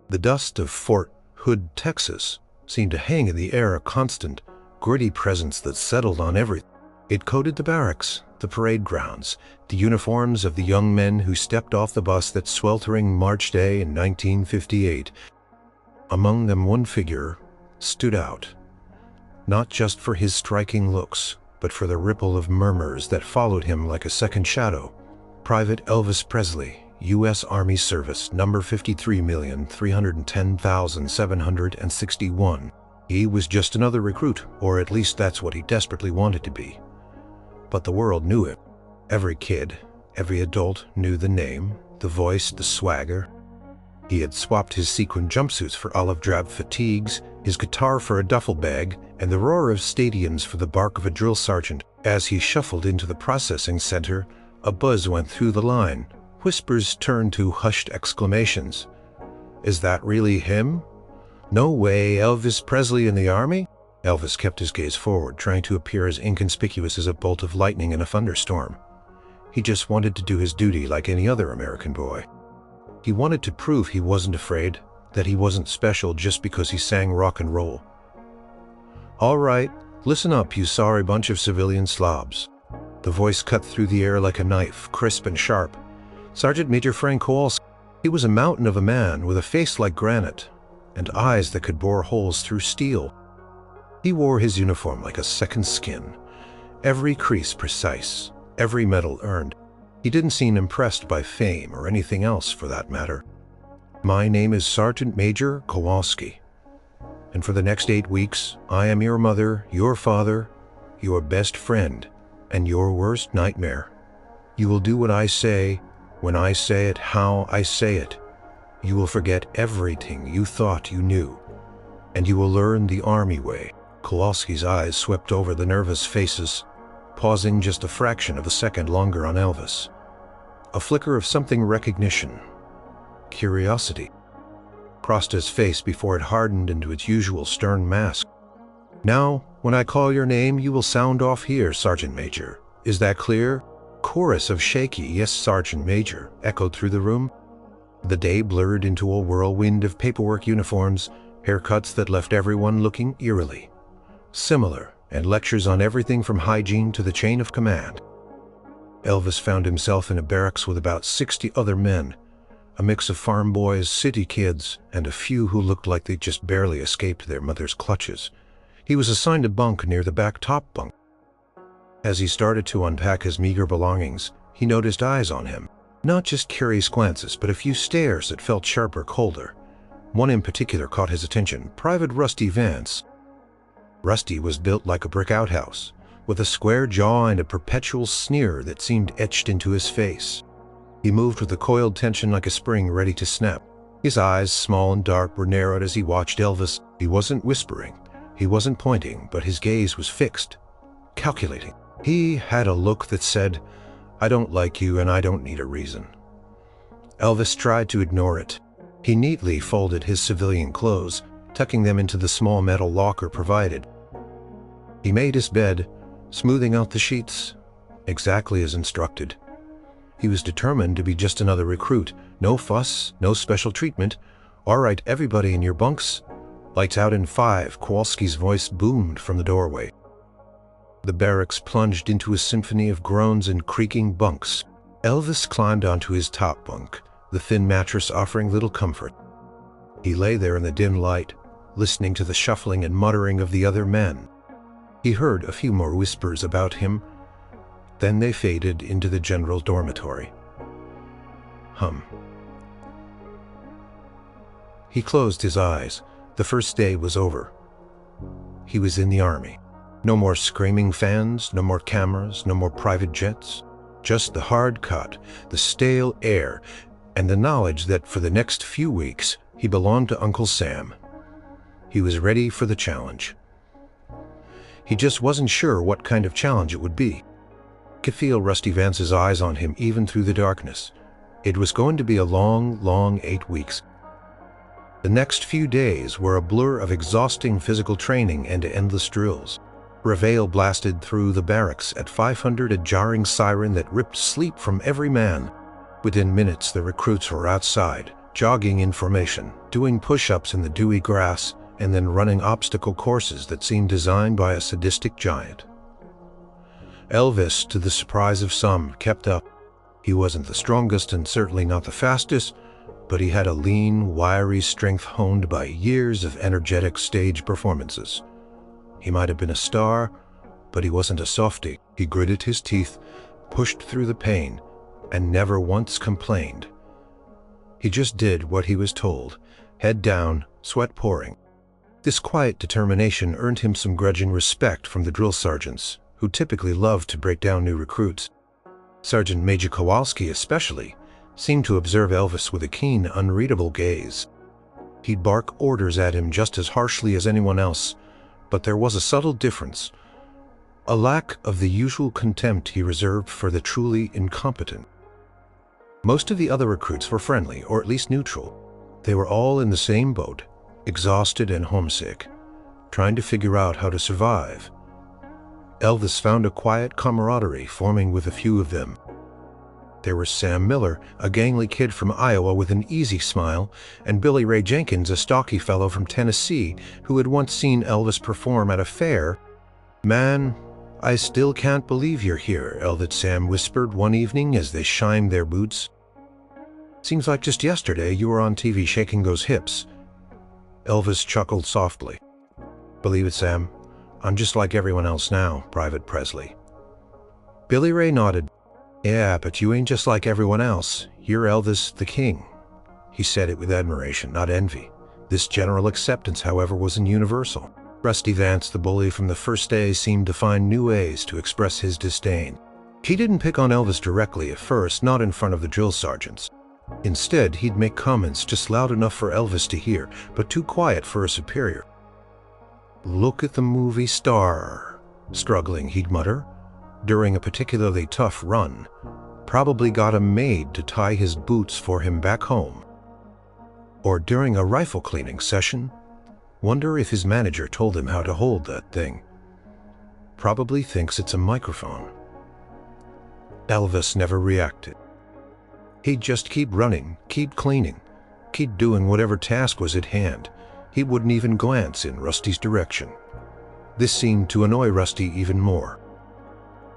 The dust of Fort Hood, Texas, seemed to hang in the air, a constant, gritty presence that settled on everything. It coated the barracks, the parade grounds, the uniforms of the young men who stepped off the bus that sweltering March day in 1958. Among them, one figure stood out, not just for his striking looks, but for the ripple of murmurs that followed him like a second shadow. Private Elvis Presley, U.S. Army Service, number 53,310,761. He was just another recruit, or at least that's what he desperately wanted to be. But the world knew him. Every kid, every adult knew the name, the voice, the swagger. He had swapped his sequin jumpsuits for olive drab fatigues, his guitar for a duffel bag, and the roar of stadiums for the bark of a drill sergeant. As he shuffled into the processing center, a buzz went through the line. Whispers turned to hushed exclamations. Is that really him? No way, Elvis Presley in the Army? Elvis kept his gaze forward, trying to appear as inconspicuous as a bolt of lightning in a thunderstorm. He just wanted to do his duty like any other American boy. He wanted to prove he wasn't afraid, that he wasn't special just because he sang rock and roll. All right, listen up, you sorry bunch of civilian slobs. The voice cut through the air like a knife, crisp and sharp. Sergeant Major Kowalski. He was a mountain of a man with a face like granite and eyes that could bore holes through steel. He wore his uniform like a second skin, every crease precise, every medal earned. He didn't seem impressed by fame or anything else for that matter. My name is Sergeant Major Kowalski, and for the next 8 weeks, I am your mother, your father, your best friend, and your worst nightmare. You will do what I say, when I say it, how I say it. You will forget everything you thought you knew, and you will learn the Army way. Kowalski's eyes swept over the nervous faces, pausing just a fraction of a second longer on Elvis. A flicker of something recognition, curiosity, crossed his face before it hardened into its usual stern mask. Now, when I call your name, you will sound off here, Sergeant Major. Is that clear? Chorus of shaky, yes, Sergeant Major, echoed through the room. The day blurred into a whirlwind of paperwork, uniforms, haircuts that left everyone looking eerily similar, and lectures on everything from hygiene to the chain of command. Elvis found himself in a barracks with about 60 other men, a mix of farm boys, city kids, and a few who looked like they just barely escaped their mother's clutches. He was assigned a bunk near the back top bunk. As he started to unpack his meager belongings, he noticed eyes on him. Not just curious glances, but a few stares that felt sharper, colder. One in particular caught his attention, Private Rusty Vance. Rusty was built like a brick outhouse, with a square jaw and a perpetual sneer that seemed etched into his face. He moved with a coiled tension like a spring ready to snap. His eyes, small and dark, were narrowed as he watched Elvis. He wasn't whispering, he wasn't pointing, but his gaze was fixed, calculating. He had a look that said, I don't like you and I don't need a reason. Elvis tried to ignore it. He neatly folded his civilian clothes, tucking them into the small metal locker provided. He made his bed, smoothing out the sheets, exactly as instructed. He was determined to be just another recruit. No fuss, no special treatment. All right, everybody in your bunks. Lights out in 5, Kowalski's voice boomed from the doorway. The barracks plunged into a symphony of groans and creaking bunks. Elvis climbed onto his top bunk, the thin mattress offering little comfort. He lay there in the dim light, listening to the shuffling and muttering of the other men. He heard a few more whispers about him, then they faded into the general dormitory. He closed his eyes. The first day was over. He was in the Army. No more screaming fans, no more cameras, no more private jets. Just the hard cut, the stale air, and the knowledge that for the next few weeks he belonged to Uncle Sam. He was ready for the challenge. He just wasn't sure what kind of challenge it would be. He could feel Rusty Vance's eyes on him even through the darkness. It was going to be a long, long 8 weeks. The next few days were a blur of exhausting physical training and endless drills. Reveille blasted through the barracks at 500, a jarring siren that ripped sleep from every man. Within minutes, the recruits were outside, jogging in formation, doing push-ups in the dewy grass, and then running obstacle courses that seemed designed by a sadistic giant. Elvis, to the surprise of some, kept up. He wasn't the strongest and certainly not the fastest, but he had a lean, wiry strength honed by years of energetic stage performances. He might have been a star, but he wasn't a softie. He gritted his teeth, pushed through the pain, and never once complained. He just did what he was told, head down, sweat pouring. This quiet determination earned him some grudging respect from the drill sergeants, who typically loved to break down new recruits. Sergeant Major Kowalski especially seemed to observe Elvis with a keen, unreadable gaze. He'd bark orders at him just as harshly as anyone else, but there was a subtle difference, a lack of the usual contempt he reserved for the truly incompetent. Most of the other recruits were friendly, or at least neutral. They were all in the same boat, exhausted and homesick, trying to figure out how to survive. Elvis found a quiet camaraderie forming with a few of them. There was Sam Miller, a gangly kid from Iowa with an easy smile, and Billy Ray Jenkins, a stocky fellow from Tennessee who had once seen Elvis perform at a fair. "Man, I still can't believe you're here," Elvis Sam whispered one evening as they shined their boots. "Seems like just yesterday you were on TV shaking those hips." Elvis chuckled softly. "Believe it, Sam. I'm just like everyone else now, Private Presley." Billy Ray nodded. "Yeah, but you ain't just like everyone else. You're Elvis the King." He said it with admiration, not envy. This general acceptance, however, wasn't universal. Rusty Vance, the bully from the first day, seemed to find new ways to express his disdain. He didn't pick on Elvis directly at first, not in front of the drill sergeants. Instead, he'd make comments just loud enough for Elvis to hear, but too quiet for a superior. "Look at the movie star." Struggling, he'd mutter. During a particularly tough run, probably got a maid to tie his boots for him back home. Or during a rifle cleaning session, wonder if his manager told him how to hold that thing. Probably thinks it's a microphone. Elvis never reacted. He'd just keep running, keep cleaning, keep doing whatever task was at hand. He wouldn't even glance in Rusty's direction. This seemed to annoy Rusty even more.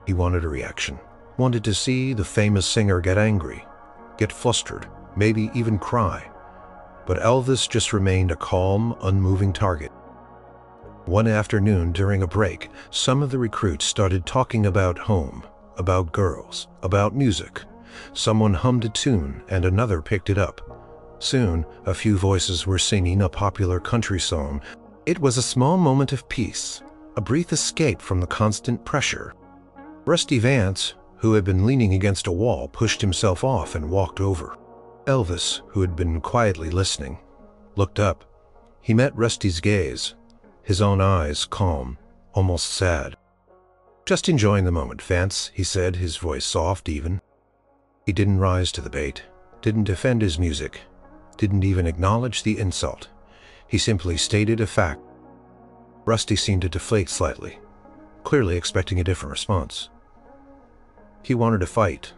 He wanted a reaction, wanted to see the famous singer get angry, get flustered, maybe even cry. But Elvis just remained a calm, unmoving target. One afternoon during a break, some of the recruits started talking about home, about girls, about music. Someone hummed a tune and another picked it up. Soon, a few voices were singing a popular country song. It was a small moment of peace, a brief escape from the constant pressure. Rusty Vance, who had been leaning against a wall, pushed himself off and walked over. Elvis, who had been quietly listening, looked up. He met Rusty's gaze, his own eyes calm, almost sad. "Just enjoying the moment, Vance," he said, his voice soft, even. He didn't rise to the bait, didn't defend his music, didn't even acknowledge the insult. He simply stated a fact. Rusty seemed to deflate slightly, clearly expecting a different response. He wanted a fight,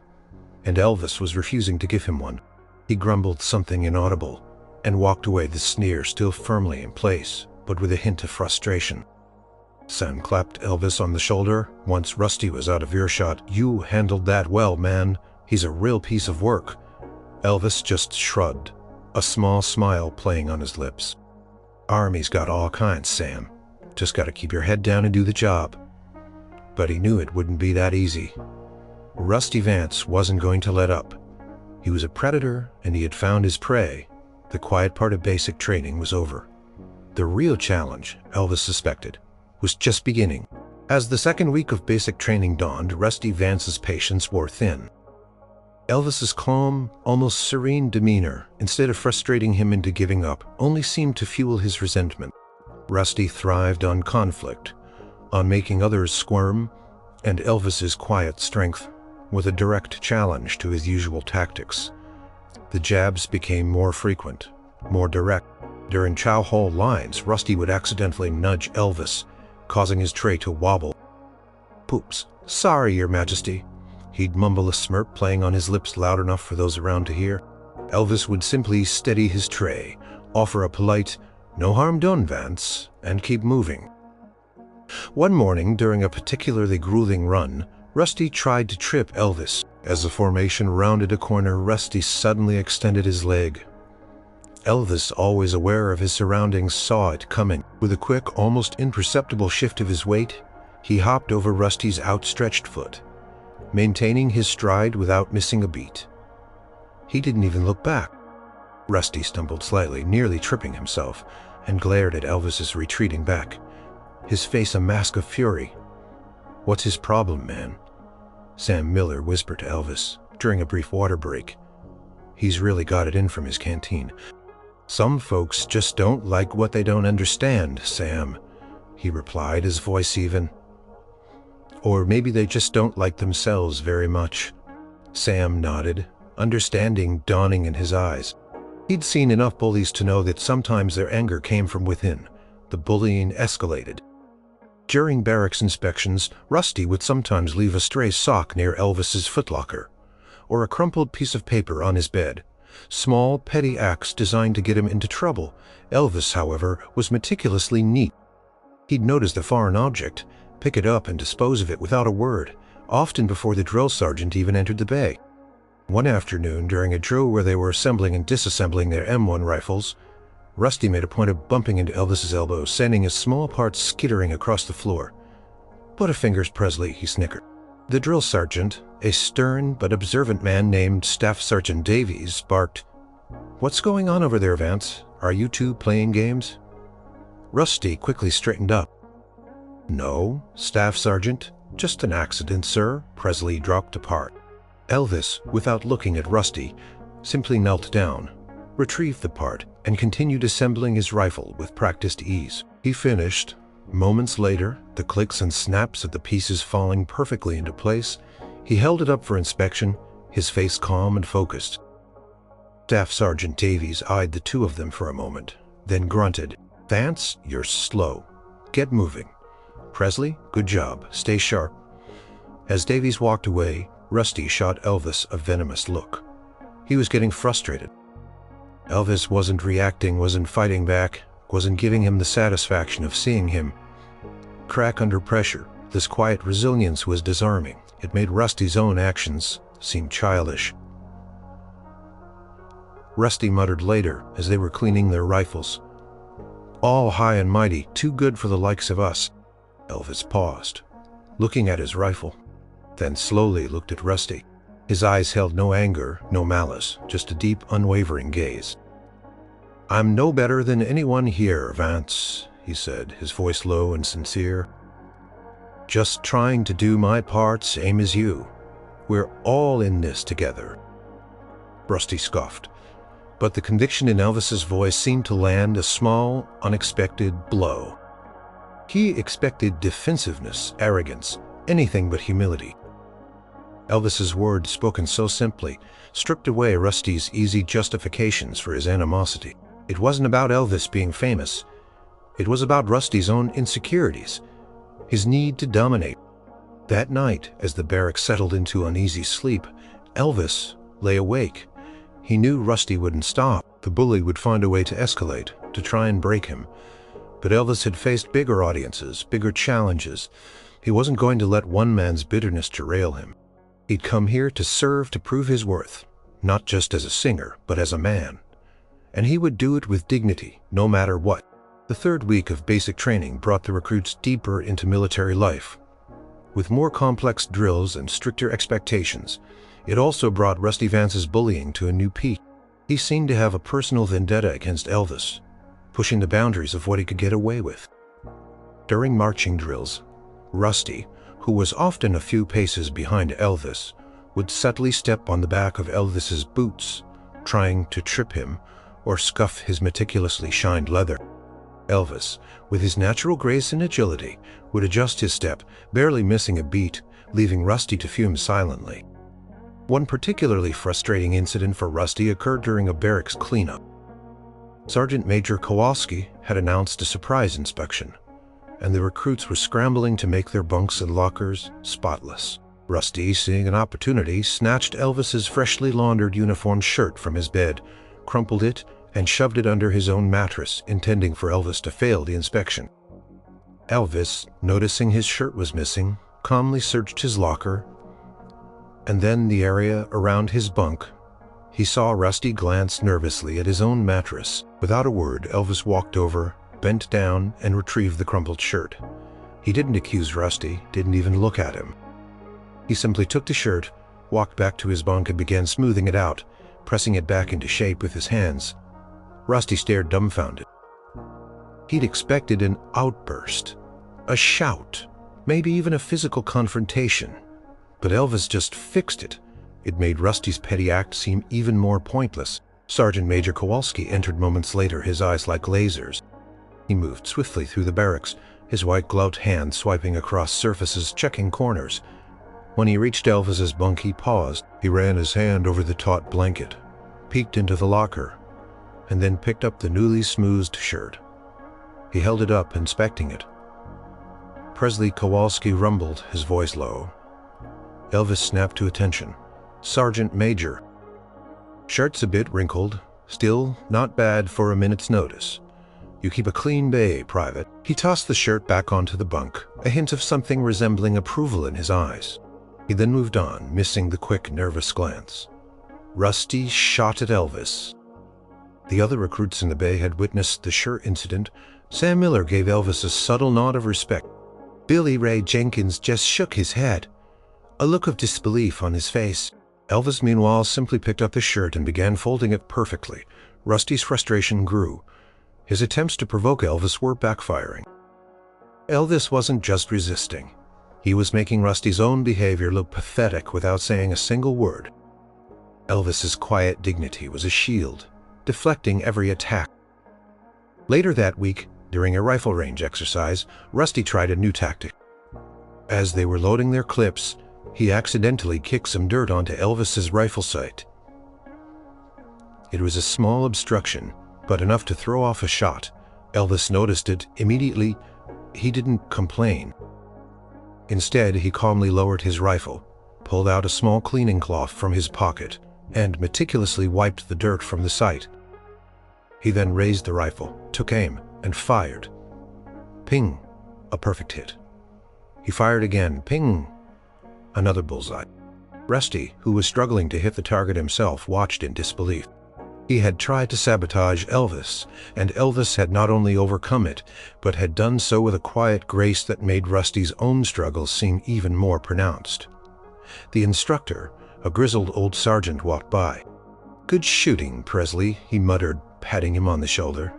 and Elvis was refusing to give him one. He grumbled something inaudible and walked away, the sneer still firmly in place, but with a hint of frustration. Sam clapped Elvis on the shoulder once Rusty was out of earshot. "You handled that well, man. He's a real piece of work." Elvis just shrugged, a small smile playing on his lips. "Army's got all kinds, Sam. Just gotta keep your head down and do the job." But he knew it wouldn't be that easy. Rusty Vance wasn't going to let up. He was a predator, and he had found his prey. The quiet part of basic training was over. The real challenge, Elvis suspected, was just beginning. As the second week of basic training dawned, Rusty Vance's patience wore thin. Elvis's calm, almost serene demeanor, instead of frustrating him into giving up, only seemed to fuel his resentment. Rusty thrived on conflict, on making others squirm, and Elvis's quiet strength was a direct challenge to his usual tactics. The jabs became more frequent, more direct. During chow hall lines, Rusty would accidentally nudge Elvis, causing his tray to wobble. "Poops, sorry, Your Majesty." He'd mumble, a smirk playing on his lips loud enough for those around to hear. Elvis would simply steady his tray, offer a polite, "No harm done, Vance," and keep moving. One morning, during a particularly grueling run, Rusty tried to trip Elvis. As the formation rounded a corner, Rusty suddenly extended his leg. Elvis, always aware of his surroundings, saw it coming. With a quick, almost imperceptible shift of his weight, he hopped over Rusty's outstretched foot, maintaining his stride without missing a beat. He didn't even look back. Rusty stumbled slightly, nearly tripping himself, and glared at Elvis's retreating back, his face a mask of fury. "What's his problem, man?" Sam Miller whispered to Elvis during a brief water break. "He's really got it in from his canteen." "Some folks just don't like what they don't understand, Sam," he replied, his voice even. "Or maybe they just don't like themselves very much." Sam nodded, understanding dawning in his eyes. He'd seen enough bullies to know that sometimes their anger came from within. The bullying escalated. During barracks inspections, Rusty would sometimes leave a stray sock near Elvis's footlocker, or a crumpled piece of paper on his bed. Small, petty acts designed to get him into trouble. Elvis, however, was meticulously neat. He'd notice a foreign object, pick it up and dispose of it without a word, often before the drill sergeant even entered the bay. One afternoon, during a drill where they were assembling and disassembling their M1 rifles, Rusty made a point of bumping into Elvis's elbow, sending his small parts skittering across the floor. "Butterfingers, Presley," he snickered. The drill sergeant, a stern but observant man named Staff Sergeant Davies, barked, "What's going on over there, Vance? Are you two playing games?" Rusty quickly straightened up. "No, Staff Sergeant, just an accident, sir," Presley dropped apart. Elvis, without looking at Rusty, simply knelt down, retrieved the part, and continued assembling his rifle with practiced ease. He finished. Moments later, the clicks and snaps of the pieces falling perfectly into place, he held it up for inspection, his face calm and focused. Staff Sergeant Davies eyed the two of them for a moment, then grunted, "Vance, you're slow. Get moving. Presley, good job. Stay sharp." As Davies walked away, Rusty shot Elvis a venomous look. He was getting frustrated. Elvis wasn't reacting, wasn't fighting back, wasn't giving him the satisfaction of seeing him crack under pressure. This quiet resilience was disarming. It made Rusty's own actions seem childish. Rusty muttered later as they were cleaning their rifles, "All high and mighty, too good for the likes of us." Elvis paused, looking at his rifle, then slowly looked at Rusty. His eyes held no anger, no malice, just a deep, unwavering gaze. "I'm no better than anyone here, Vance," he said, his voice low and sincere. "Just trying to do my part, same as you. We're all in this together." Rusty scoffed, but the conviction in Elvis's voice seemed to land a small, unexpected blow. He expected defensiveness, arrogance, anything but humility. Elvis's words, spoken so simply, stripped away Rusty's easy justifications for his animosity. It wasn't about Elvis being famous. It was about Rusty's own insecurities, his need to dominate. That night, as the barracks settled into uneasy sleep, Elvis lay awake. He knew Rusty wouldn't stop. The bully would find a way to escalate, to try and break him. But Elvis had faced bigger audiences, bigger challenges. He wasn't going to let one man's bitterness derail him. He'd come here to serve, to prove his worth, not just as a singer, but as a man. And he would do it with dignity, no matter what. The third week of basic training brought the recruits deeper into military life. With more complex drills and stricter expectations, it also brought Rusty Vance's bullying to a new peak. He seemed to have a personal vendetta against Elvis, pushing the boundaries of what he could get away with. During marching drills, Rusty, who was often a few paces behind Elvis, would subtly step on the back of Elvis's boots, trying to trip him or scuff his meticulously shined leather. Elvis, with his natural grace and agility, would adjust his step, barely missing a beat, leaving Rusty to fume silently. One particularly frustrating incident for Rusty occurred during a barracks cleanup. Sergeant Major Kowalski had announced a surprise inspection, and the recruits were scrambling to make their bunks and lockers spotless. Rusty, seeing an opportunity, snatched Elvis's freshly laundered uniform shirt from his bed, crumpled it, and shoved it under his own mattress, intending for Elvis to fail the inspection. Elvis, noticing his shirt was missing, calmly searched his locker, and then the area around his bunk. He saw Rusty glance nervously at his own mattress. Without a word, Elvis walked over, bent down, and retrieved the crumpled shirt. He didn't accuse Rusty, didn't even look at him. He simply took the shirt, walked back to his bunk, and began smoothing it out, pressing it back into shape with his hands. Rusty stared dumbfounded. He'd expected an outburst, a shout, maybe even a physical confrontation. But Elvis just fixed it. It made Rusty's petty act seem even more pointless. Sergeant Major Kowalski entered moments later, his eyes like lasers. He moved swiftly through the barracks, his white-gloved hand swiping across surfaces, checking corners. When he reached Elvis's bunk, he paused. He ran his hand over the taut blanket, peeked into the locker, and then picked up the newly smoothed shirt. He held it up, inspecting it. Presley Kowalski rumbled, his voice low. Elvis snapped to attention. "Sergeant Major." "Shirt's a bit wrinkled. Still, not bad for a minute's notice. You keep a clean bay, Private." He tossed the shirt back onto the bunk, a hint of something resembling approval in his eyes. He then moved on, missing the quick, nervous glance. Rusty shot at Elvis. The other recruits in the bay had witnessed the shirt incident. Sam Miller gave Elvis a subtle nod of respect. Billy Ray Jenkins just shook his head, a look of disbelief on his face. Elvis, meanwhile, simply picked up the shirt and began folding it perfectly. Rusty's frustration grew. His attempts to provoke Elvis were backfiring. Elvis wasn't just resisting. He was making Rusty's own behavior look pathetic without saying a single word. Elvis's quiet dignity was a shield, deflecting every attack. Later that week, during a rifle range exercise, Rusty tried a new tactic. As they were loading their clips, he accidentally kicked some dirt onto Elvis's rifle sight. It was a small obstruction, but enough to throw off a shot. Elvis noticed it immediately. He didn't complain. Instead, he calmly lowered his rifle, pulled out a small cleaning cloth from his pocket, and meticulously wiped the dirt from the sight. He then raised the rifle, took aim, and fired. Ping! A perfect hit. He fired again. Ping! Another bullseye. Rusty, who was struggling to hit the target himself, watched in disbelief. He had tried to sabotage Elvis, and Elvis had not only overcome it, but had done so with a quiet grace that made Rusty's own struggles seem even more pronounced. The instructor, a grizzled old sergeant, walked by. "Good shooting, Presley," he muttered, patting him on the shoulder.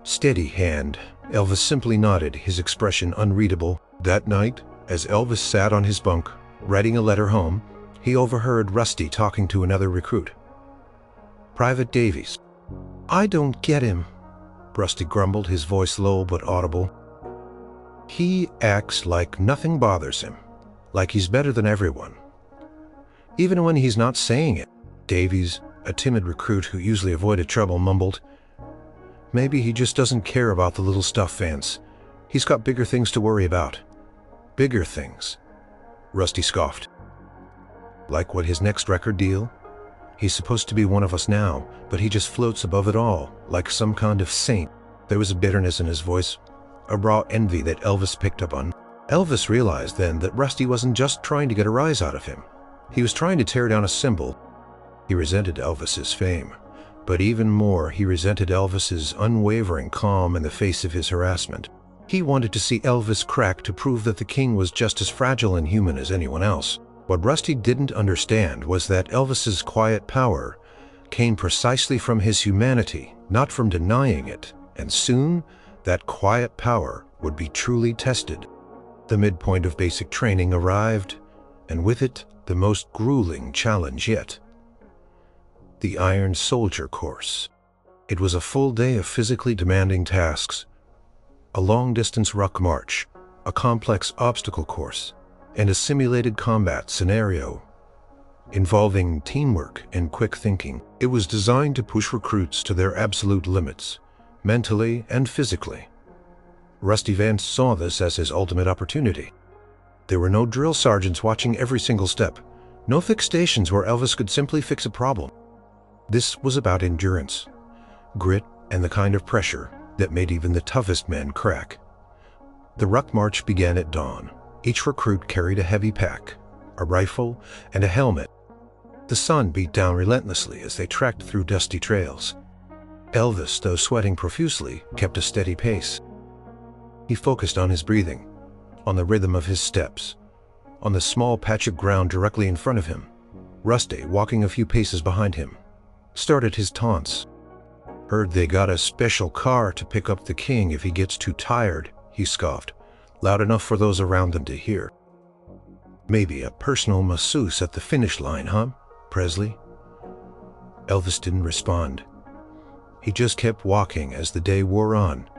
"Steady hand." Elvis simply nodded, his expression unreadable. That night, as Elvis sat on his bunk, writing a letter home, he overheard Rusty talking to another recruit. "Private Davies." "I don't get him," Rusty grumbled, his voice low but audible. "He acts like nothing bothers him, like he's better than everyone. Even when he's not saying it." Davies, a timid recruit who usually avoided trouble, mumbled, "Maybe he just doesn't care about the little stuff, Vance. He's got bigger things to worry about." "Bigger things?" Rusty scoffed. "Like what, his next record deal? He's supposed to be one of us now, but he just floats above it all, like some kind of saint." There was a bitterness in his voice, a raw envy that Elvis picked up on. Elvis realized then that Rusty wasn't just trying to get a rise out of him. He was trying to tear down a symbol. He resented Elvis's fame, but even more, he resented Elvis's unwavering calm in the face of his harassment. He wanted to see Elvis crack to prove that the king was just as fragile and human as anyone else. What Rusty didn't understand was that Elvis's quiet power came precisely from his humanity, not from denying it, and soon that quiet power would be truly tested. The midpoint of basic training arrived, and with it, the most grueling challenge yet. The Iron Soldier course. It was a full day of physically demanding tasks, a long-distance ruck march, a complex obstacle course, and a simulated combat scenario involving teamwork and quick thinking. It was designed to push recruits to their absolute limits, mentally and physically. Rusty Vance saw this as his ultimate opportunity. There were no drill sergeants watching every single step. No fixed stations where Elvis could simply fix a problem. This was about endurance, grit, and the kind of pressure that made even the toughest men crack. The ruck march began at dawn. Each recruit carried a heavy pack, a rifle, and a helmet. The sun beat down relentlessly as they trekked through dusty trails. Elvis, though sweating profusely, kept a steady pace. He focused on his breathing, on the rhythm of his steps, on the small patch of ground directly in front of him. Rusty, walking a few paces behind him, started his taunts. "Heard they got a special car to pick up the king if he gets too tired," he scoffed, loud enough for those around them to hear. "Maybe a personal masseuse at the finish line, huh, Presley?" Elvis didn't respond. He just kept walking as the day wore on.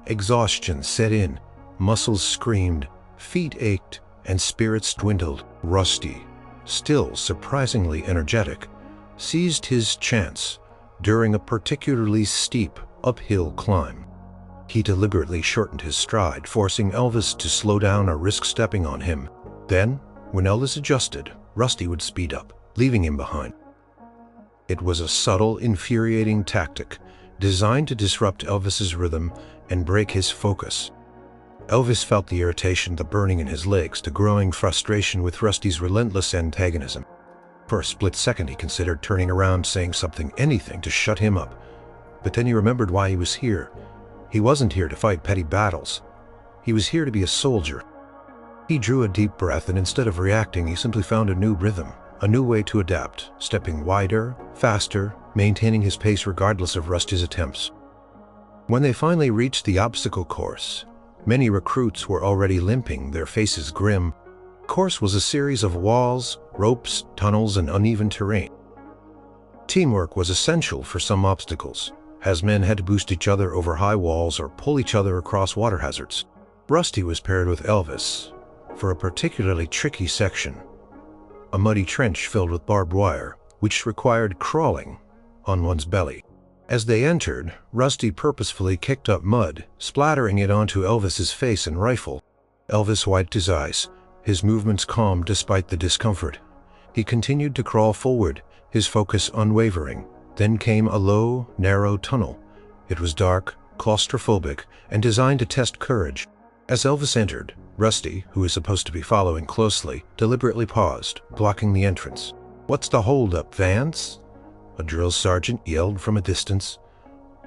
Exhaustion set in, muscles screamed, feet ached, and spirits dwindled. Rusty, still surprisingly energetic, seized his chance during a particularly steep uphill climb. He deliberately shortened his stride, forcing Elvis to slow down or risk stepping on him. Then, when Elvis adjusted, Rusty would speed up, leaving him behind. It was a subtle, infuriating tactic designed to disrupt Elvis's rhythm and break his focus. Elvis felt the irritation, the burning in his legs, the growing frustration with Rusty's relentless antagonism. For a split second he considered turning around, saying something, anything, to shut him up. But then he remembered why he was here. He wasn't here to fight petty battles. He was here to be a soldier. He drew a deep breath, and instead of reacting, he simply found a new rhythm, a new way to adapt, stepping wider, faster, maintaining his pace regardless of Rusty's attempts. When they finally reached the obstacle course, many recruits were already limping, their faces grim. The course was a series of walls, ropes, tunnels, and uneven terrain. Teamwork was essential for some obstacles, as men had to boost each other over high walls or pull each other across water hazards. Rusty was paired with Elvis for a particularly tricky section, a muddy trench filled with barbed wire, which required crawling on one's belly. As they entered, Rusty purposefully kicked up mud, splattering it onto Elvis's face and rifle. Elvis wiped his eyes, his movements calm despite the discomfort. He continued to crawl forward, his focus unwavering. Then came a low, narrow tunnel. It was dark, claustrophobic, and designed to test courage. As Elvis entered, Rusty, who was supposed to be following closely, deliberately paused, blocking the entrance. "What's the holdup, Vance?" a drill sergeant yelled from a distance.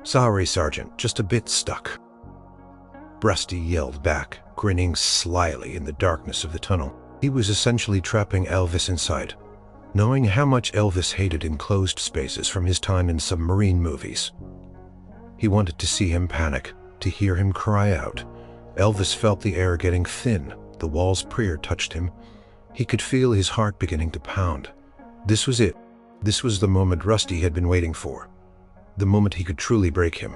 "Sorry, Sergeant, just a bit stuck," Rusty yelled back, grinning slyly in the darkness of the tunnel. He was essentially trapping Elvis inside, knowing how much Elvis hated enclosed spaces from his time in submarine movies. He wanted to see him panic, to hear him cry out. Elvis felt the air getting thin, the wall's prayer touched him. He could feel his heart beginning to pound. This was it. This was the moment Rusty had been waiting for. The moment he could truly break him.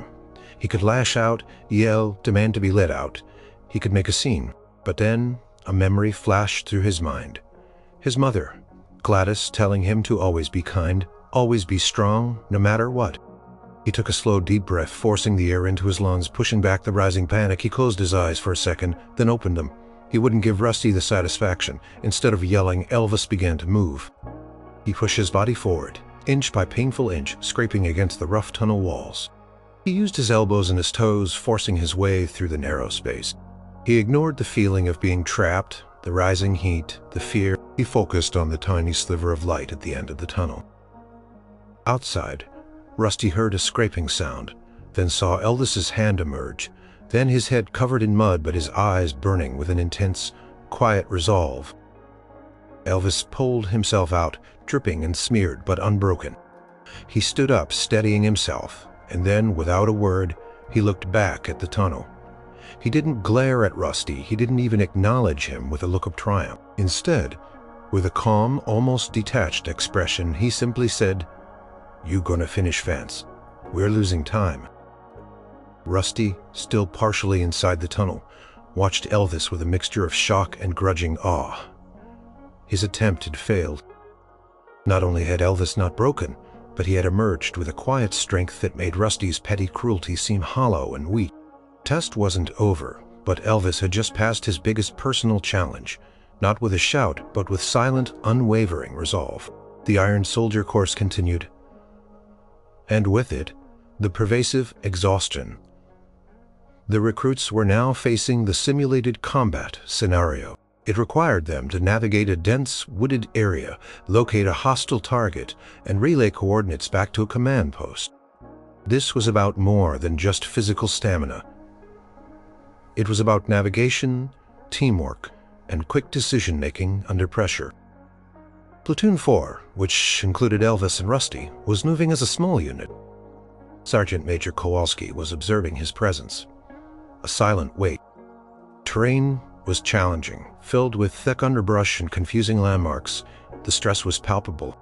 He could lash out, yell, demand to be let out. He could make a scene. But then a memory flashed through his mind. His mother, Gladys, telling him to always be kind, always be strong, no matter what. He took a slow, deep breath, forcing the air into his lungs, pushing back the rising panic. He closed his eyes for a second, then opened them. He wouldn't give Rusty the satisfaction. Instead of yelling, Elvis began to move. He pushed his body forward, inch by painful inch, scraping against the rough tunnel walls. He used his elbows and his toes, forcing his way through the narrow space. He ignored the feeling of being trapped, the rising heat, the fear. He focused on the tiny sliver of light at the end of the tunnel. Outside, Rusty heard a scraping sound, then saw Elvis's hand emerge, then his head covered in mud but his eyes burning with an intense, quiet resolve. Elvis pulled himself out, dripping and smeared but unbroken. He stood up, steadying himself, and then, without a word, he looked back at the tunnel. He didn't glare at Rusty, he didn't even acknowledge him with a look of triumph. Instead, with a calm, almost detached expression, he simply said, "You gonna finish, Vance. We're losing time." Rusty, still partially inside the tunnel, watched Elvis with a mixture of shock and grudging awe. His attempt had failed. Not only had Elvis not broken, but he had emerged with a quiet strength that made Rusty's petty cruelty seem hollow and weak. The test wasn't over, But Elvis had just passed his biggest personal challenge, not with a shout, but with silent, unwavering resolve. The Iron Soldier course continued, and with it, the pervasive exhaustion. The recruits were now facing the simulated combat scenario. It required them to navigate a dense, wooded area, locate a hostile target, and relay coordinates back to a command post. This was about more than just physical stamina. It was about navigation, teamwork, and quick decision-making under pressure. Platoon 4, which included Elvis and Rusty, was moving as a small unit. Sergeant Major Kowalski was observing his presence. A silent wait. Terrain was challenging, filled with thick underbrush and confusing landmarks. The stress was palpable.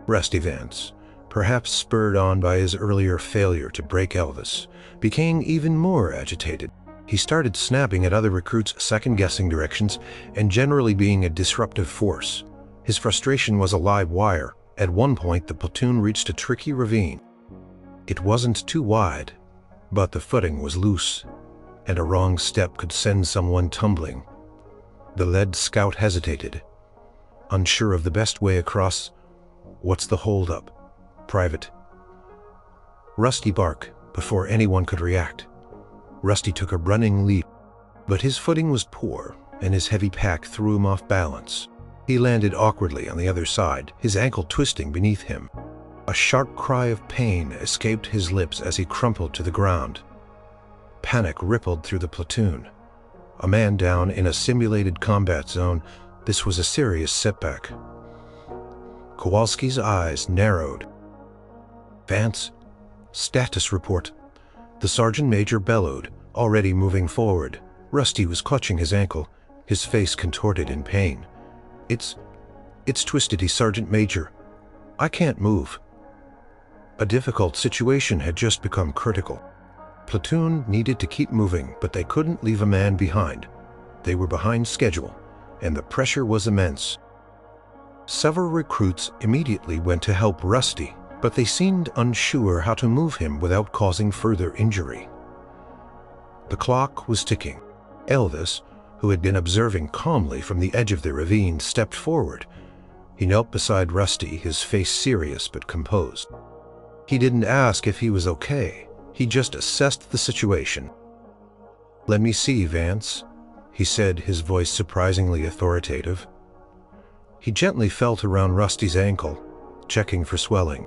Rusty Vance, perhaps spurred on by his earlier failure to break Elvis, became even more agitated. He started snapping at other recruits, second-guessing directions, and generally being a disruptive force. His frustration was a live wire. At one point, the platoon reached a tricky ravine. It wasn't too wide, but the footing was loose, and a wrong step could send someone tumbling. The lead scout hesitated, unsure of the best way across. What's the holdup? Private Rusty barked before anyone could react. Rusty took a running leap, but his footing was poor, and his heavy pack threw him off balance. He landed awkwardly on the other side, his ankle twisting beneath him. A sharp cry of pain escaped his lips as he crumpled to the ground. Panic rippled through the platoon. A man down in a simulated combat zone, this was a serious setback. Kowalski's eyes narrowed. Vance, status report. The Sergeant Major bellowed, already moving forward. Rusty was clutching his ankle, his face contorted in pain. It's twisted, Sergeant Major. I can't move. A difficult situation had just become critical. Platoon needed to keep moving, but they couldn't leave a man behind. They were behind schedule, and the pressure was immense. Several recruits immediately went to help Rusty, but they seemed unsure how to move him without causing further injury. The clock was ticking. Elvis, who had been observing calmly from the edge of the ravine, stepped forward. He knelt beside Rusty, his face serious but composed. He didn't ask if he was okay. He just assessed the situation. "Let me see, Vance," he said, his voice surprisingly authoritative. He gently felt around Rusty's ankle, checking for swelling.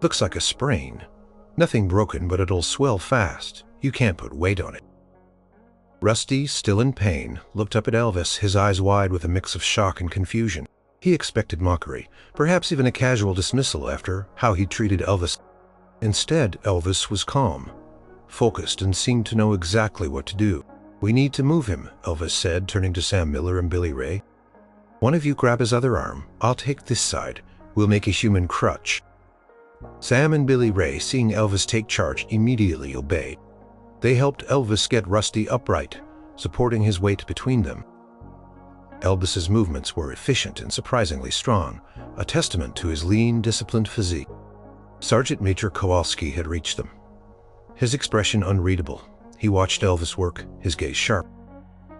"Looks like a sprain. Nothing broken, but it'll swell fast. You can't put weight on it." Rusty, still in pain, looked up at Elvis, his eyes wide with a mix of shock and confusion. He expected mockery, perhaps even a casual dismissal after how he treated Elvis. Instead, Elvis was calm, focused, and seemed to know exactly what to do. "We need to move him," Elvis said, turning to Sam Miller and Billy Ray. "One of you grab his other arm. I'll take this side. We'll make a human crutch." Sam and Billy Ray, seeing Elvis take charge, immediately obeyed. They helped Elvis get Rusty upright, supporting his weight between them. Elvis's movements were efficient and surprisingly strong, a testament to his lean, disciplined physique. Sergeant Major Kowalski had reached them. His expression unreadable. He watched Elvis work, his gaze sharp.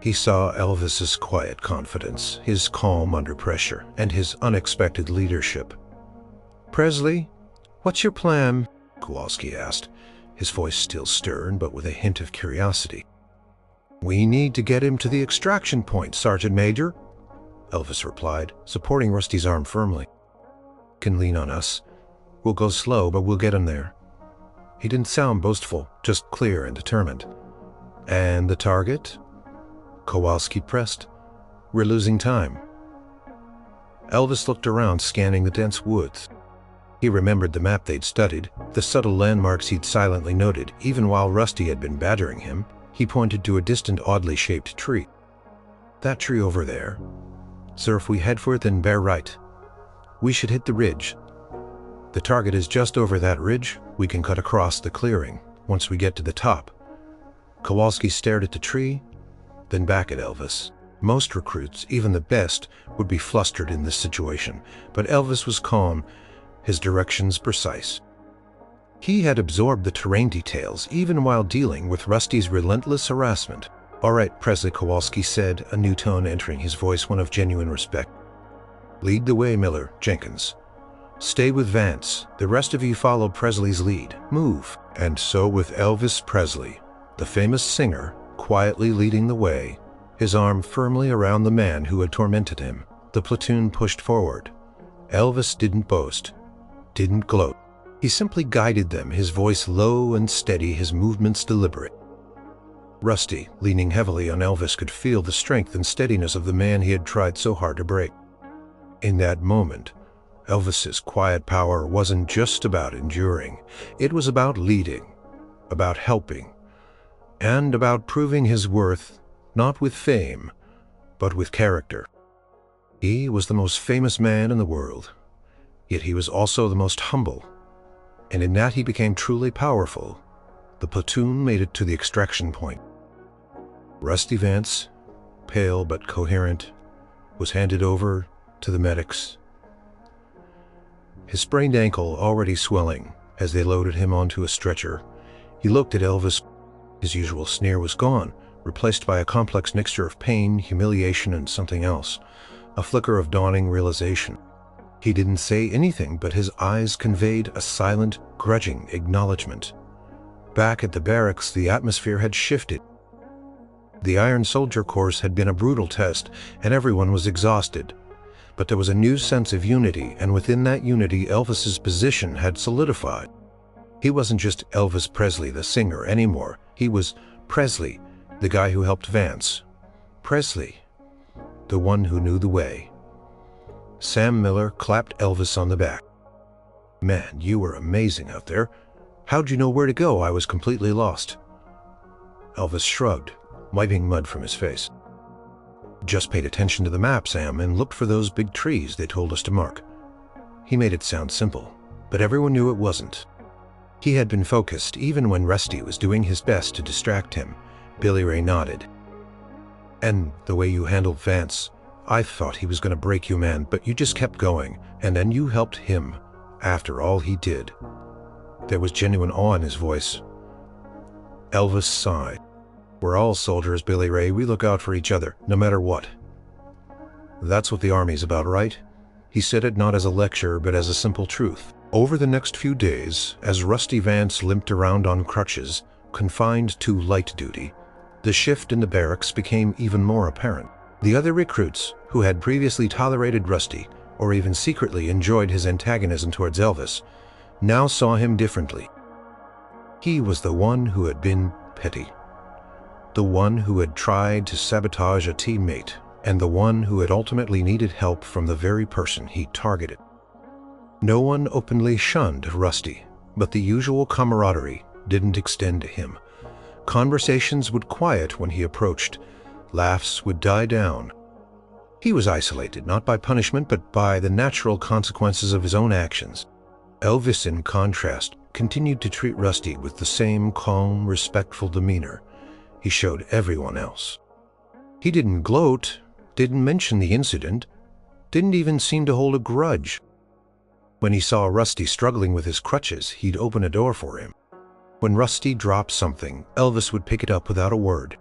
He saw Elvis's quiet confidence, his calm under pressure, and his unexpected leadership. "Presley, what's your plan?" Kowalski asked, his voice still stern but with a hint of curiosity. "We need to get him to the extraction point, Sergeant Major," Elvis replied, supporting Rusty's arm firmly. "Can lean on us. We'll go slow, but we'll get him there." He didn't sound boastful, just clear and determined. "And the target?" Kowalski pressed. "We're losing time." Elvis looked around, scanning the dense woods. He remembered the map they'd studied, the subtle landmarks he'd silently noted, even while Rusty had been badgering him. He pointed to a distant, oddly shaped tree. "That tree over there. Sir, if we head for it, then bear right. We should hit the ridge. The target is just over that ridge. We can cut across the clearing once we get to the top." Kowalski stared at the tree, then back at Elvis. Most recruits, even the best, would be flustered in this situation, but Elvis was calm, his directions precise. He had absorbed the terrain details even while dealing with Rusty's relentless harassment. "All right," Presley Kowalski said, a new tone entering his voice, one of genuine respect. "Lead the way, Miller, Jenkins. Stay with Vance. The rest of you follow Presley's lead. Move." And so with Elvis Presley, the famous singer, quietly leading the way, his arm firmly around the man who had tormented him, the platoon pushed forward. Elvis didn't boast, didn't gloat. He simply guided them, his voice low and steady, his movements deliberate. Rusty, leaning heavily on Elvis, could feel the strength and steadiness of the man he had tried so hard to break. In that moment, Elvis's quiet power wasn't just about enduring. It was about leading, about helping, and about proving his worth, not with fame, but with character. He was the most famous man in the world, yet he was also the most humble, and in that he became truly powerful. The platoon made it to the extraction point. Rusty Vance, pale but coherent, was handed over to the medics, his sprained ankle already swelling as they loaded him onto a stretcher. He looked at Elvis. His usual sneer was gone, replaced by a complex mixture of pain, humiliation, and something else, a flicker of dawning realization. He didn't say anything, but his eyes conveyed a silent, grudging acknowledgement. Back at the barracks, the atmosphere had shifted. The Iron Soldier course had been a brutal test, and everyone was exhausted. But there was a new sense of unity, and within that unity, Elvis's position had solidified. He wasn't just Elvis Presley, the singer, anymore. He was Presley, the guy who helped Vance. Presley, the one who knew the way. Sam Miller clapped Elvis on the back. "Man, you were amazing out there. How'd you know where to go? I was completely lost." Elvis shrugged, wiping mud from his face. "Just paid attention to the map, Sam, and looked for those big trees they told us to mark." He made it sound simple, but everyone knew it wasn't. He had been focused even when Rusty was doing his best to distract him. Billy Ray nodded. "And the way you handled Vance, I thought he was going to break you, man, but you just kept going, and then you helped him after all he did." There was genuine awe in his voice. Elvis sighed. "We're all soldiers, Billy Ray. We look out for each other, no matter what." "That's what the Army's about, right?" He said it not as a lecture, but as a simple truth. Over the next few days, as Rusty Vance limped around on crutches, confined to light duty, the shift in the barracks became even more apparent. The other recruits, who had previously tolerated Rusty, or even secretly enjoyed his antagonism towards Elvis, now saw him differently. He was the one who had been petty, the one who had tried to sabotage a teammate, and the one who had ultimately needed help from the very person he targeted. No one openly shunned Rusty, but the usual camaraderie didn't extend to him. Conversations would quiet when he approached. Laughs would die down. He was isolated, not by punishment, but by the natural consequences of his own actions. Elvis, in contrast, continued to treat Rusty with the same calm, respectful demeanor he showed everyone else. He didn't gloat, didn't mention the incident, didn't even seem to hold a grudge. When he saw Rusty struggling with his crutches, he'd open a door for him. When Rusty dropped something, Elvis would pick it up without a word.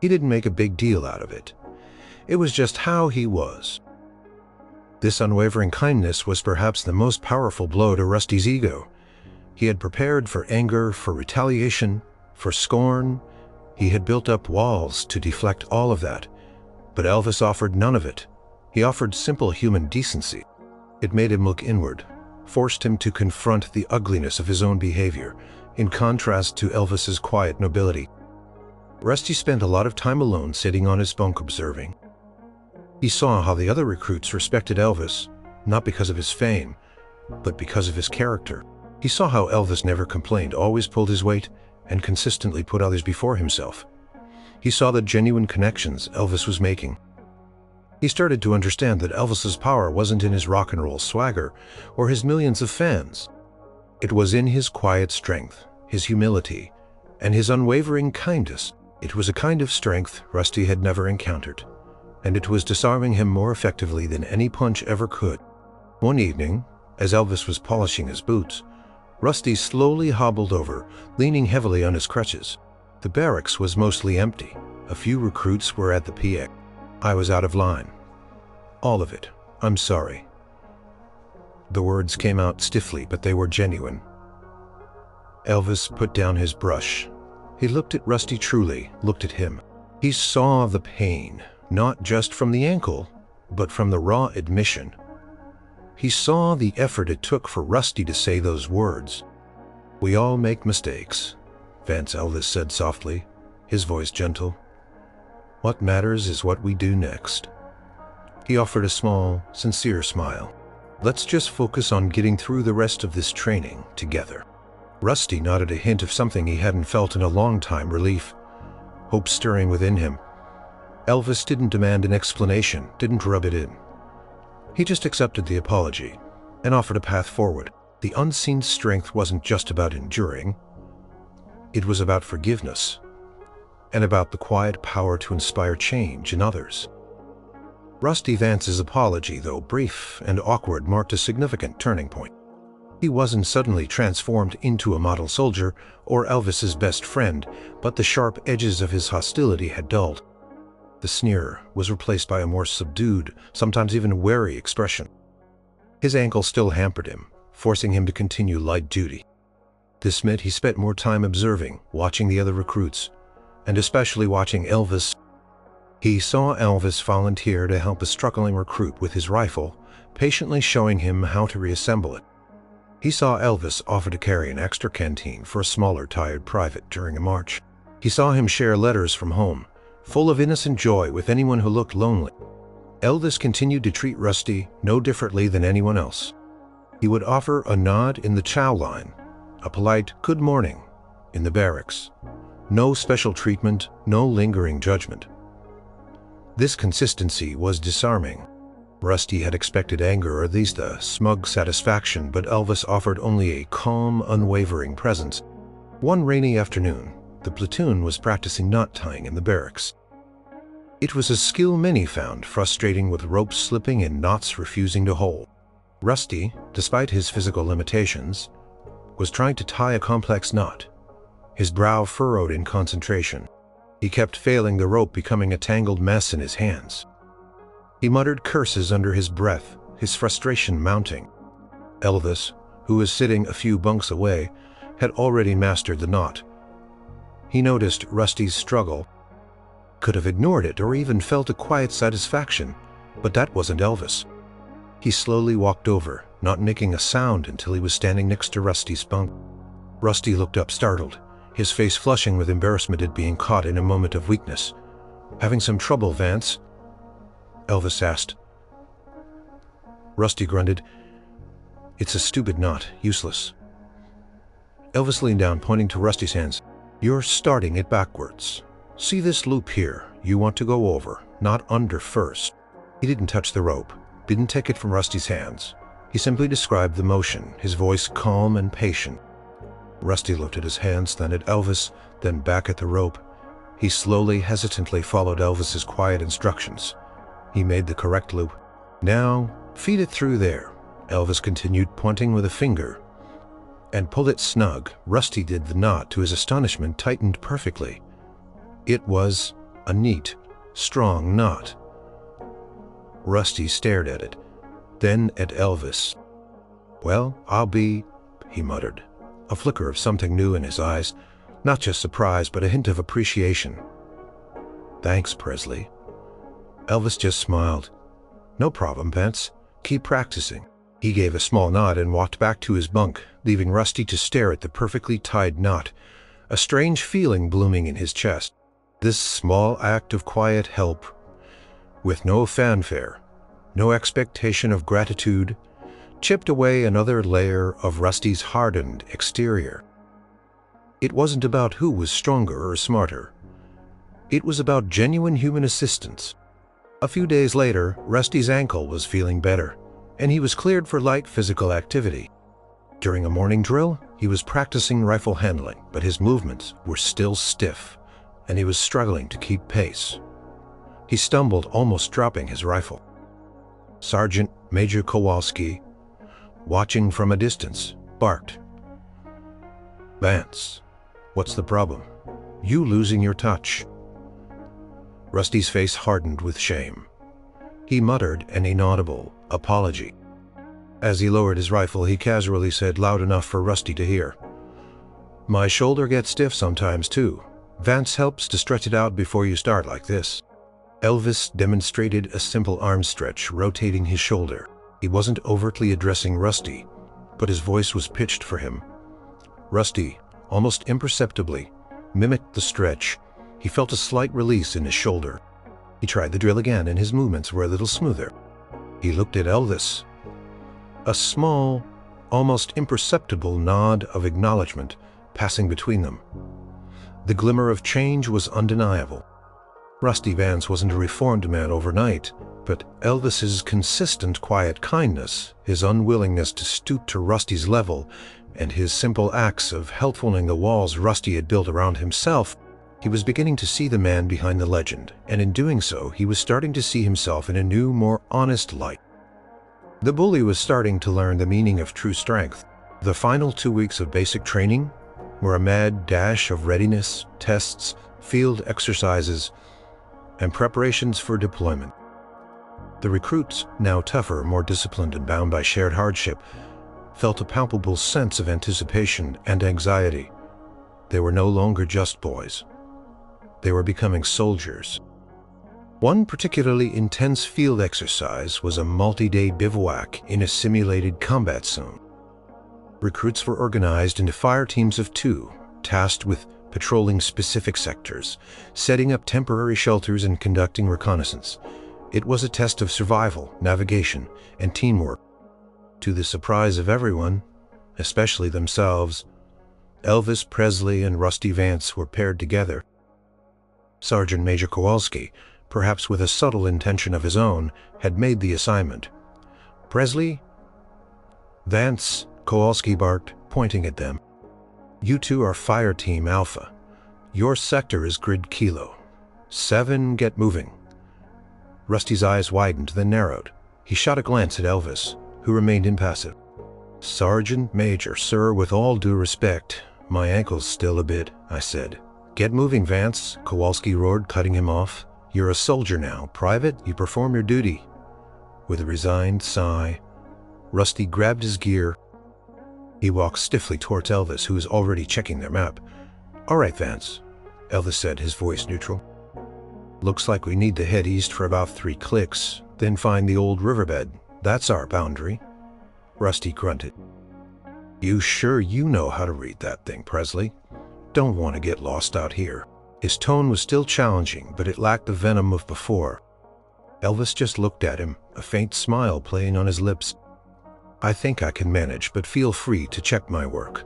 He didn't make a big deal out of it. It was just how he was. This unwavering kindness was perhaps the most powerful blow to Rusty's ego. He had prepared for anger, for retaliation, for scorn. He had built up walls to deflect all of that. But Elvis offered none of it. He offered simple human decency. It made him look inward, forced him to confront the ugliness of his own behavior, in contrast to Elvis's quiet nobility. Rusty spent a lot of time alone, sitting on his bunk observing. He saw how the other recruits respected Elvis, not because of his fame, but because of his character. He saw how Elvis never complained, always pulled his weight, and consistently put others before himself. He saw the genuine connections Elvis was making. He started to understand that Elvis's power wasn't in his rock and roll swagger or his millions of fans. It was in his quiet strength, his humility, and his unwavering kindness. It was a kind of strength Rusty had never encountered, and it was disarming him more effectively than any punch ever could. One evening, as Elvis was polishing his boots, Rusty slowly hobbled over, leaning heavily on his crutches. The barracks was mostly empty. A few recruits were at the PX. I was out of line. All of it. I'm sorry. The words came out stiffly, but they were genuine. Elvis put down his brush. He looked at Rusty truly, looked at him. He saw the pain, not just from the ankle, but from the raw admission. He saw the effort it took for Rusty to say those words. "We all make mistakes," Vance Elvis said softly, his voice gentle. "What matters is what we do next." He offered a small, sincere smile. "Let's just focus on getting through the rest of this training together." Rusty nodded, a hint of something he hadn't felt in a long time, relief, hope stirring within him. Elvis didn't demand an explanation, didn't rub it in. He just accepted the apology and offered a path forward. The unseen strength wasn't just about enduring. It was about forgiveness and about the quiet power to inspire change in others. Rusty Vance's apology, though brief and awkward, marked a significant turning point. He wasn't suddenly transformed into a model soldier or Elvis's best friend, but the sharp edges of his hostility had dulled. The sneer was replaced by a more subdued, sometimes even wary expression. His ankle still hampered him, forcing him to continue light duty. This meant he spent more time observing, watching the other recruits, and especially watching Elvis. He saw Elvis volunteer to help a struggling recruit with his rifle, patiently showing him how to reassemble it. He saw Elvis offer to carry an extra canteen for a smaller, tired private during a march. He saw him share letters from home, full of innocent joy, with anyone who looked lonely. Elvis continued to treat Rusty no differently than anyone else. He would offer a nod in the chow line, a polite "good morning" in the barracks. No special treatment, no lingering judgment. This consistency was disarming. Rusty had expected anger, or at least a smug satisfaction, but Elvis offered only a calm, unwavering presence. One rainy afternoon, the platoon was practicing knot tying in the barracks. It was a skill many found frustrating, with ropes slipping and knots refusing to hold. Rusty, despite his physical limitations, was trying to tie a complex knot, his brow furrowed in concentration. He kept failing, the rope becoming a tangled mess in his hands. He muttered curses under his breath, his frustration mounting. Elvis, who was sitting a few bunks away, had already mastered the knot. He noticed Rusty's struggle, could have ignored it or even felt a quiet satisfaction, but that wasn't Elvis. He slowly walked over, not making a sound until he was standing next to Rusty's bunk. Rusty looked up, startled, his face flushing with embarrassment at being caught in a moment of weakness. "Having some trouble, Vance?" Elvis asked. Rusty grunted. "It's a stupid knot, useless." Elvis leaned down, pointing to Rusty's hands. "You're starting it backwards. See this loop here? You want to go over, not under first." He didn't touch the rope, didn't take it from Rusty's hands. He simply described the motion, his voice calm and patient. Rusty looked at his hands, then at Elvis, then back at the rope. He slowly, hesitantly followed Elvis's quiet instructions. He made the correct loop. "Now, feed it through there," Elvis continued, pointing with a finger. "And pull it snug." Rusty did. The knot, to his astonishment, tightened perfectly. It was a neat, strong knot. Rusty stared at it, then at Elvis. "Well, I'll be," he muttered, a flicker of something new in his eyes, not just surprise, but a hint of appreciation. "Thanks, Presley." Elvis just smiled. "No problem, Vance. Keep practicing." He gave a small nod and walked back to his bunk, leaving Rusty to stare at the perfectly tied knot, a strange feeling blooming in his chest. This small act of quiet help, with no fanfare, no expectation of gratitude, chipped away another layer of Rusty's hardened exterior. It wasn't about who was stronger or smarter. It was about genuine human assistance. A few days later, Rusty's ankle was feeling better, and he was cleared for light physical activity. During a morning drill, he was practicing rifle handling, but his movements were still stiff, and he was struggling to keep pace. He stumbled, almost dropping his rifle. Sergeant Major Kowalski, watching from a distance, barked. "Vance, what's the problem? You losing your touch." Rusty's face hardened with shame. He muttered an inaudible apology. As he lowered his rifle, he casually said, loud enough for Rusty to hear, "My shoulder gets stiff sometimes too. Vance helps to stretch it out before you start like this." Elvis demonstrated a simple arm stretch, rotating his shoulder. He wasn't overtly addressing Rusty, but his voice was pitched for him. Rusty, almost imperceptibly, mimicked the stretch. He felt a slight release in his shoulder. He tried the drill again, and his movements were a little smoother. He looked at Elvis. A small, almost imperceptible nod of acknowledgement passing between them. The glimmer of change was undeniable. Rusty Vance wasn't a reformed man overnight, but Elvis's consistent quiet kindness, his unwillingness to stoop to Rusty's level, and his simple acts of helpfulling the walls Rusty had built around himself, he was beginning to see the man behind the legend, and in doing so, he was starting to see himself in a new, more honest light. The bully was starting to learn the meaning of true strength. The final 2 weeks of basic training were a mad dash of readiness, tests, field exercises, and preparations for deployment. The recruits, now tougher, more disciplined, and bound by shared hardship, felt a palpable sense of anticipation and anxiety. They were no longer just boys. They were becoming soldiers. One particularly intense field exercise was a multi-day bivouac in a simulated combat zone. Recruits were organized into fire teams of 2, tasked with patrolling specific sectors, setting up temporary shelters, and conducting reconnaissance. It was a test of survival, navigation, and teamwork. To the surprise of everyone, especially themselves, Elvis Presley and Rusty Vance were paired together. Sergeant Major Kowalski, perhaps with a subtle intention of his own, had made the assignment. "Presley?" "Vance," Kowalski barked, pointing at them. "You two are Fire Team Alpha. Your sector is Grid Kilo. 7, get moving." Rusty's eyes widened, then narrowed. He shot a glance at Elvis, who remained impassive. "Sergeant Major, sir, with all due respect, my ankle's still a bit," I said. "Get moving, Vance," Kowalski roared, cutting him off. "You're a soldier now. Private, you perform your duty." With a resigned sigh, Rusty grabbed his gear. He walked stiffly towards Elvis, who was already checking their map. "All right, Vance," Elvis said, his voice neutral. "Looks like we need to head east for about 3 clicks, then find the old riverbed. That's our boundary." Rusty grunted. "You sure you know how to read that thing, Presley? Don't want to get lost out here." His tone was still challenging, but it lacked the venom of before. Elvis just looked at him, a faint smile playing on his lips. "I think I can manage, but feel free to check my work.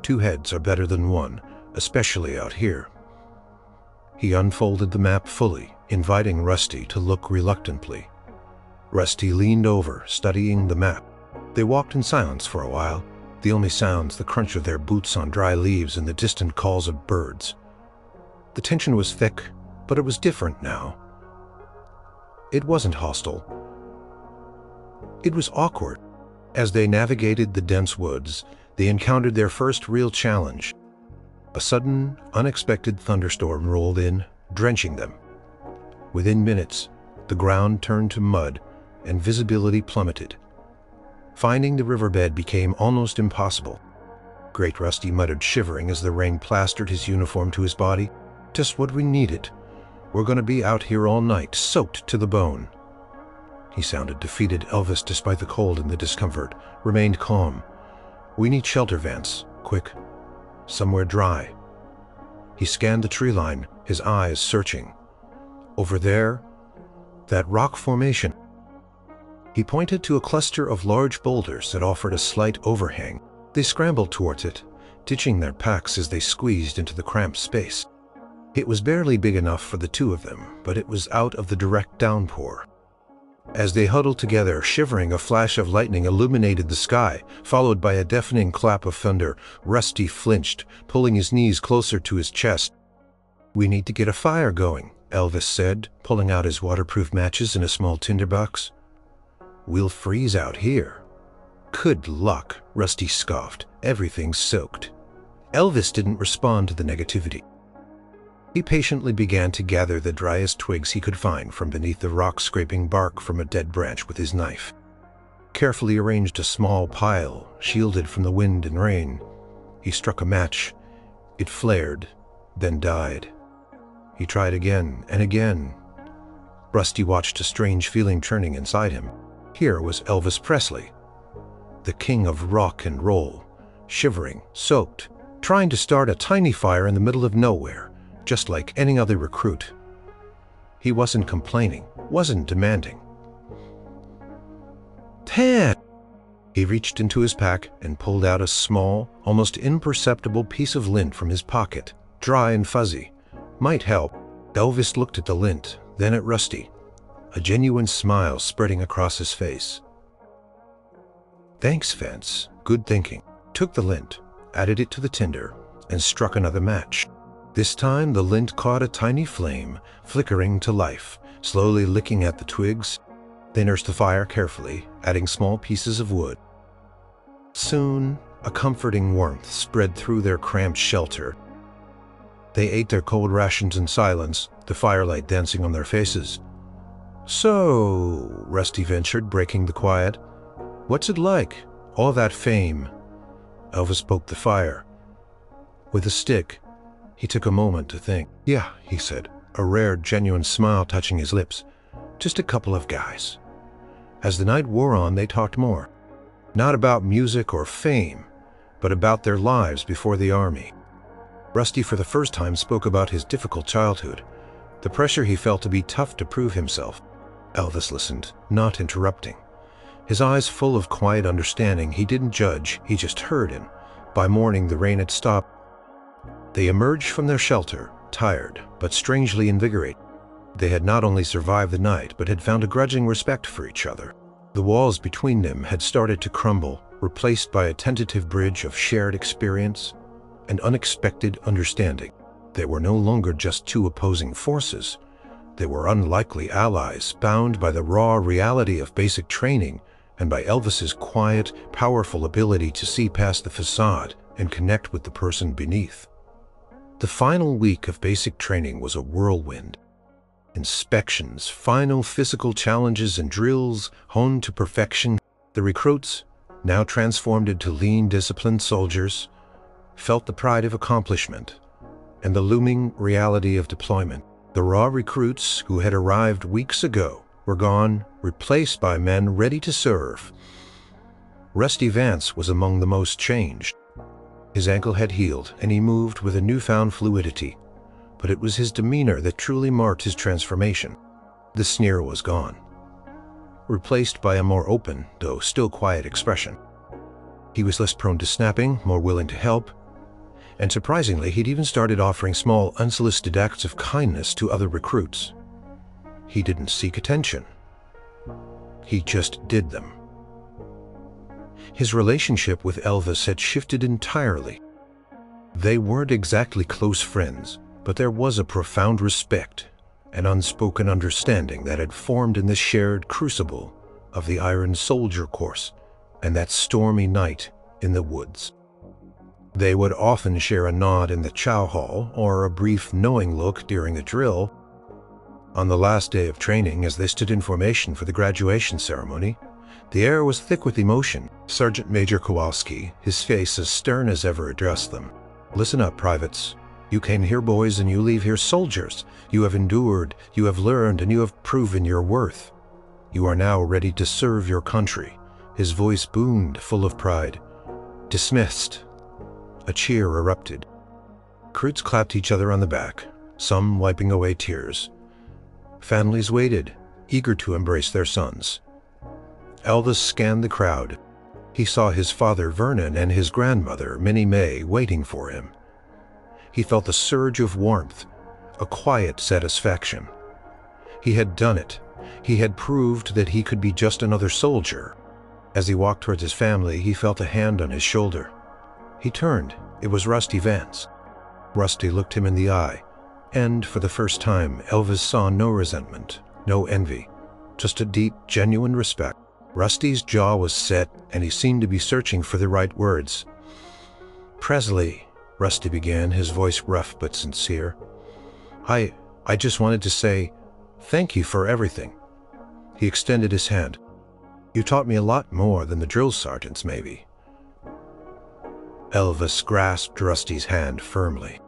2 heads are better than 1, especially out here." He unfolded the map fully, inviting Rusty to look reluctantly. Rusty leaned over, studying the map. They walked in silence for a while, the only sounds the crunch of their boots on dry leaves and the distant calls of birds. The tension was thick, but it was different now. It wasn't hostile. It was awkward. As they navigated the dense woods, they encountered their first real challenge. A sudden, unexpected thunderstorm rolled in, drenching them. Within minutes, the ground turned to mud and visibility plummeted. Finding the riverbed became almost impossible. Great Rusty muttered, shivering as the rain plastered his uniform to his body. "Just what we needed. We're going to be out here all night, soaked to the bone." He sounded defeated. Elvis, despite the cold and the discomfort, remained calm. "We need shelter, Vance. Quick. Somewhere dry." He scanned the tree line, his eyes searching. "Over there, that rock formation." He pointed to a cluster of large boulders that offered a slight overhang. They scrambled towards it, ditching their packs as they squeezed into the cramped space. It was barely big enough for the 2 of them, but it was out of the direct downpour. As they huddled together, shivering, a flash of lightning illuminated the sky, followed by a deafening clap of thunder. Rusty flinched, pulling his knees closer to his chest. "We need to get a fire going," Elvis said, pulling out his waterproof matches in a small tinderbox. "We'll freeze out here." "Good luck," Rusty scoffed. "Everything's soaked." Elvis didn't respond to the negativity. He patiently began to gather the driest twigs he could find from beneath the rock, scraping bark from a dead branch with his knife. Carefully arranged a small pile, shielded from the wind and rain. He struck a match. It flared, then died. He tried again and again. Rusty watched a strange feeling churning inside him. Here was Elvis Presley, the king of rock and roll, shivering, soaked, trying to start a tiny fire in the middle of nowhere, just like any other recruit. He wasn't complaining, wasn't demanding. "Ted!" He reached into his pack and pulled out a small, almost imperceptible piece of lint from his pocket, dry and fuzzy. Might help. Elvis looked at the lint, then at Rusty, a genuine smile spreading across his face. "Thanks, Vance. Good thinking." Took the lint, added it to the tinder, and struck another match. This time the lint caught a tiny flame, flickering to life, slowly licking at the twigs. They nursed the fire carefully, adding small pieces of wood. Soon, a comforting warmth spread through their cramped shelter. They ate their cold rations in silence, the firelight dancing on their faces. "So," Rusty ventured, breaking the quiet, "what's it like, all that fame?" Elvis poked the fire. With a stick, he took a moment to think. "Yeah," he said, a rare, genuine smile touching his lips. "Just a couple of guys." As the night wore on, they talked more. Not about music or fame, but about their lives before the army. Rusty for the first time spoke about his difficult childhood, the pressure he felt to be tough to prove himself. Elvis listened, not interrupting. His eyes full of quiet understanding. He didn't judge, he just heard him. By morning, the rain had stopped. They emerged from their shelter, tired, but strangely invigorated. They had not only survived the night, but had found a grudging respect for each other. The walls between them had started to crumble, replaced by a tentative bridge of shared experience and unexpected understanding. They were no longer just two opposing forces. They were unlikely allies, bound by the raw reality of basic training and by Elvis's quiet, powerful ability to see past the facade and connect with the person beneath. The final week of basic training was a whirlwind. Inspections, final physical challenges, and drills honed to perfection. The recruits, now transformed into lean, disciplined soldiers, felt the pride of accomplishment and the looming reality of deployment. The raw recruits who had arrived weeks ago were gone, replaced by men ready to serve. Rusty Vance was among the most changed. His ankle had healed, and he moved with a newfound fluidity, but it was his demeanor that truly marked his transformation. The sneer was gone, replaced by a more open, though still quiet expression. He was less prone to snapping, more willing to help, and surprisingly, he'd even started offering small, unsolicited acts of kindness to other recruits. He didn't seek attention. He just did them. His relationship with Elvis had shifted entirely. They weren't exactly close friends, but there was a profound respect and unspoken understanding that had formed in the shared crucible of the Iron Soldier course and that stormy night in the woods. They would often share a nod in the chow hall or a brief knowing look during the drill. On the last day of training, as they stood in formation for the graduation ceremony, the air was thick with emotion. Sergeant Major Kowalski, his face as stern as ever, addressed them. "Listen up, privates. You came here boys and you leave here soldiers. You have endured, you have learned, and you have proven your worth. You are now ready to serve your country." His voice boomed, full of pride. "Dismissed." A cheer erupted. Recruits clapped each other on the back, some wiping away tears. Families waited, eager to embrace their sons. Elvis scanned the crowd. He saw his father Vernon and his grandmother Minnie May waiting for him. He felt a surge of warmth, a quiet satisfaction. He had done it. He had proved that he could be just another soldier. As he walked towards his family, he felt a hand on his shoulder. He turned. It was Rusty Vance. Rusty looked him in the eye, and for the first time, Elvis saw no resentment, no envy, just a deep, genuine respect. Rusty's jaw was set, and he seemed to be searching for the right words. "Presley," Rusty began, his voice rough but sincere. I just wanted to say thank you for everything." He extended his hand. "You taught me a lot more than the drill sergeants, maybe." Elvis grasped Rusty's hand firmly.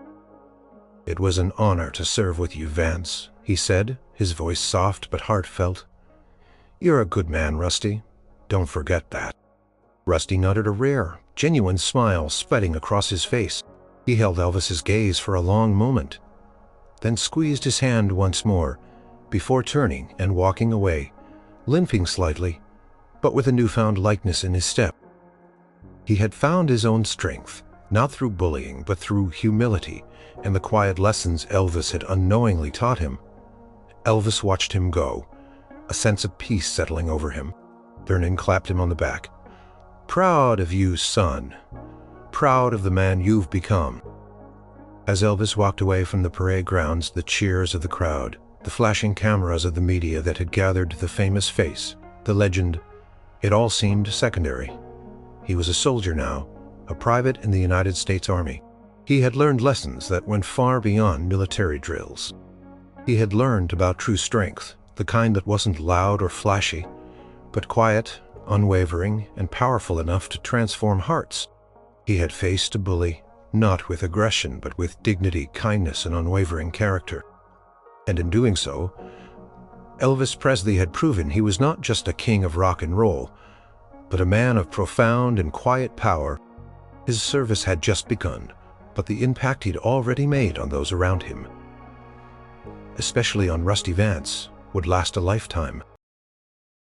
"It was an honor to serve with you, Vance," he said, his voice soft but heartfelt. "You're a good man, Rusty. Don't forget that." Rusty nodded, a rare, genuine smile spreading across his face. He held Elvis's gaze for a long moment, then squeezed his hand once more, before turning and walking away, limping slightly, but with a newfound lightness in his step. He had found his own strength, not through bullying, but through humility and the quiet lessons Elvis had unknowingly taught him. Elvis watched him go, a sense of peace settling over him. Vernon clapped him on the back. "Proud of you, son. Proud of the man you've become." As Elvis walked away from the parade grounds, the cheers of the crowd, the flashing cameras of the media that had gathered the famous face, the legend, it all seemed secondary. He was a soldier now, a private in the United States Army. He had learned lessons that went far beyond military drills. He had learned about true strength, the kind that wasn't loud or flashy, but quiet, unwavering, and powerful enough to transform hearts. He had faced a bully, not with aggression, but with dignity, kindness, and unwavering character. And in doing so, Elvis Presley had proven he was not just a king of rock and roll, but a man of profound and quiet power. His service had just begun, but the impact he'd already made on those around him, especially on Rusty Vance, would last a lifetime.